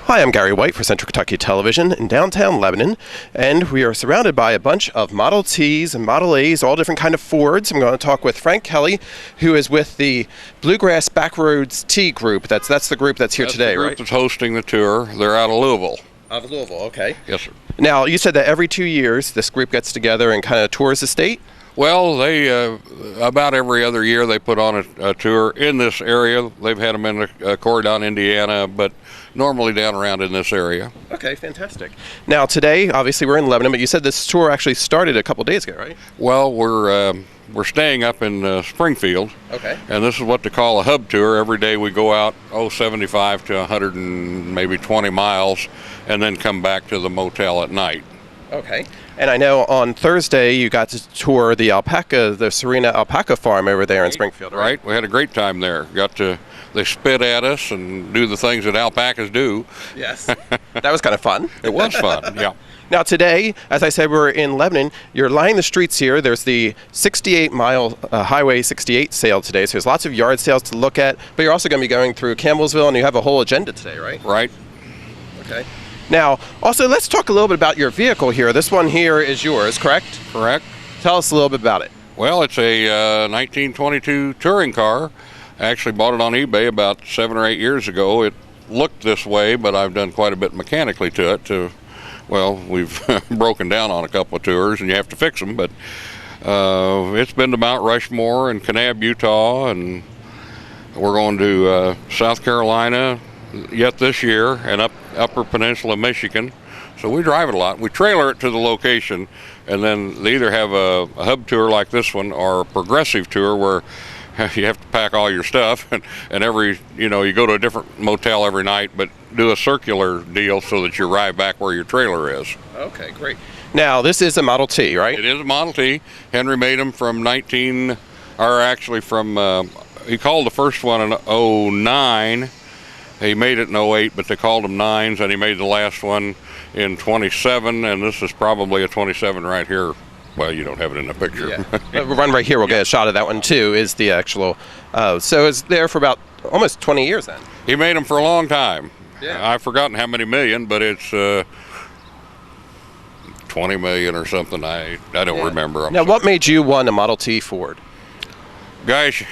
Hi, I'm Gary White for Central Kentucky Television in downtown Lebanon, and we are surrounded by a bunch of Model Ts and Model As, all different kind of Fords. I'm going to talk with Frank Kelly, who is with the Bluegrass Backroads T group. That's the group that's here today, right? right? The group that's hosting the tour. They're out of Louisville. Out of Louisville, okay. Yes, sir. Now, you said that every 2 years this group gets together and kind of tours the state? Well, they about every other year they put on a tour in this area. They've had them in Corydon, Indiana, but normally down around in this area. Okay, fantastic. Now today, obviously we're in Lebanon, but you said this tour actually started a couple days ago, right? Well, we're staying up in Springfield. Okay. And this is what they call a hub tour. Every day we go out 75 to 100 and maybe 20 miles, and then come back to the motel at night. Okay. And I know on Thursday you got to tour the Serena Alpaca Farm over there in Springfield, right? Right. We had a great time there. They spit at us and do the things that alpacas do. Yes. That was kind of fun. It was fun, yeah. Now today, as I said, we're in Lebanon. You're lining the streets here. There's the 68-mile Highway 68 sale today, so there's lots of yard sales to look at, but you're also going to be going through Campbellsville, and you have a whole agenda today, right? Right. Okay. Now, also, let's talk a little bit about your vehicle here. This one here is yours, correct? Correct. Tell us a little bit about it. Well, it's a 1922 touring car. I actually bought it on eBay about 7 or 8 years ago. It looked this way, but I've done quite a bit mechanically to it. We've broken down on a couple of tours, and you have to fix them. But it's been to Mount Rushmore and Kanab, Utah, and we're going to South Carolina yet this year, and Upper Peninsula, Michigan. So we drive it a lot. We trailer it to the location, and then they either have a hub tour like this one or a progressive tour where you have to pack all your stuff, and you go to a different motel every night, but do a circular deal so that you arrive back where your trailer is. Okay, great. Now, this is a Model T, right? It is a Model T. Henry made them he called the first one in 09. He made it in 08, but they called them 9s, and he made the last one in 27, and this is probably a 27 right here. Well, you don't have it in the picture. Yeah. Run right here. We'll get a shot of that one, too, is the actual. So it's there for about almost 20 years then. He made them for a long time. Yeah. I've forgotten how many million, but it's 20 million or something. I don't remember. Now, what made you want a Model T Ford? Gosh,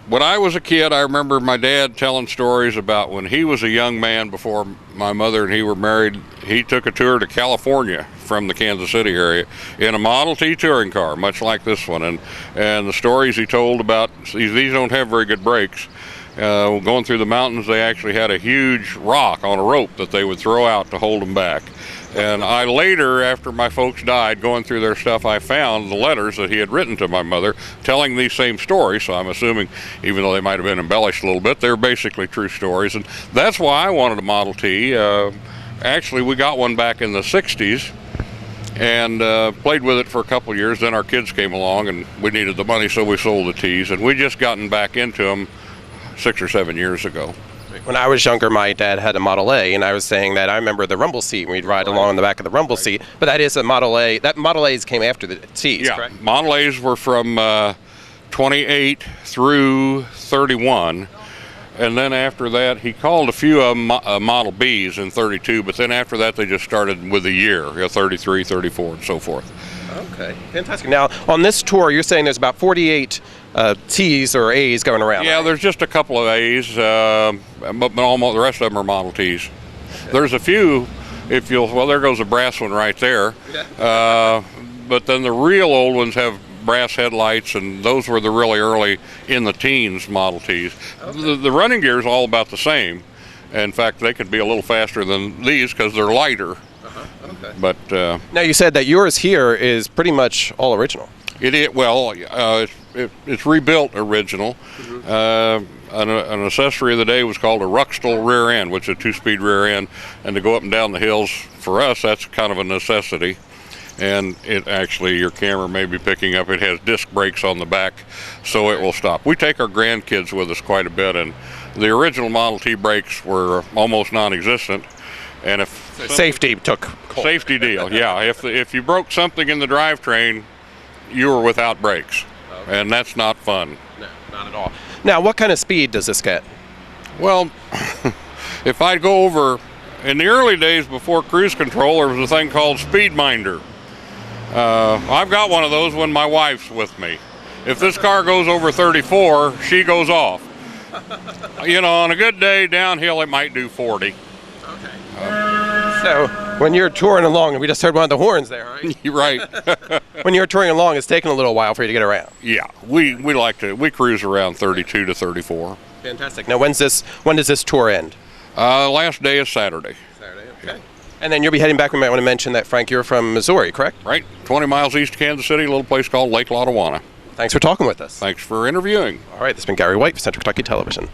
when I was a kid, I remember my dad telling stories about when he was a young man before my mother and he were married. He took a tour to California from the Kansas City area in a Model T touring car, much like this one. And the stories he told about, these don't have very good brakes. Going through the mountains, they actually had a huge rock on a rope that they would throw out to hold them back. And I later, after my folks died, going through their stuff, I found the letters that he had written to my mother telling these same stories. So I'm assuming, even though they might have been embellished a little bit, they're basically true stories. And that's why I wanted a Model T. Actually, we got one back in the 60s and played with it for a couple of years. Then our kids came along and we needed the money, so we sold the Ts. And we just gotten back into them 6 or 7 years ago. When I was younger, my dad had a Model A, and I was saying that I remember the rumble seat. We'd ride along in the back of the rumble seat, but that is a Model A. That Model A's came after the T's, correct? Yeah, Model A's were from 28 through 31, and then after that, he called a few of them Model B's in 32, but then after that, they just started with the year, 33, 34, and so forth. Okay, fantastic. Now, on this tour, you're saying there's about 48 T's or A's going around. Yeah, right? There's just a couple of A's, but almost the rest of them are Model T's. Okay. There's a few, there goes a brass one right there. Yeah. But then the real old ones have brass headlights, and those were the really early in the teens Model T's. Okay. The running gear is all about the same. In fact, they could be a little faster than these because they're lighter. Okay. But now you said that yours here is pretty much all original. It's rebuilt original. Mm-hmm. An accessory of the day was called a Ruxtol rear end, which is a 2-speed rear end, and to go up and down the hills for us, that's kind of a necessity. And it actually, your camera may be picking up, it has disc brakes on the back, so it will stop. We take our grandkids with us quite a bit, and the original Model T brakes were almost non-existent. And if safety took hold. Safety deal, yeah. If you broke something in the drivetrain, you were without brakes, and that's not fun. No, not at all. Now, what kind of speed does this get? Well, If I go over, in the early days before cruise control, there was a thing called speed minder. I've got one of those when my wife's with me. If this car goes over 34, she goes off. On a good day downhill, it might do 40. So when you're touring along, and we just heard one of the horns there, right? You're right. When you're touring along, it's taking a little while for you to get around. Yeah, we cruise around 32 to 34. Fantastic. Now, when does this tour end? Last day is Saturday. Saturday, okay. And then you'll be heading back. We might want to mention that, Frank, you're from Missouri, correct? Right, 20 miles east of Kansas City, a little place called Lake Lotawana. Thanks for talking with us. Thanks for interviewing. All right, this has been Gary White for Central Kentucky Television.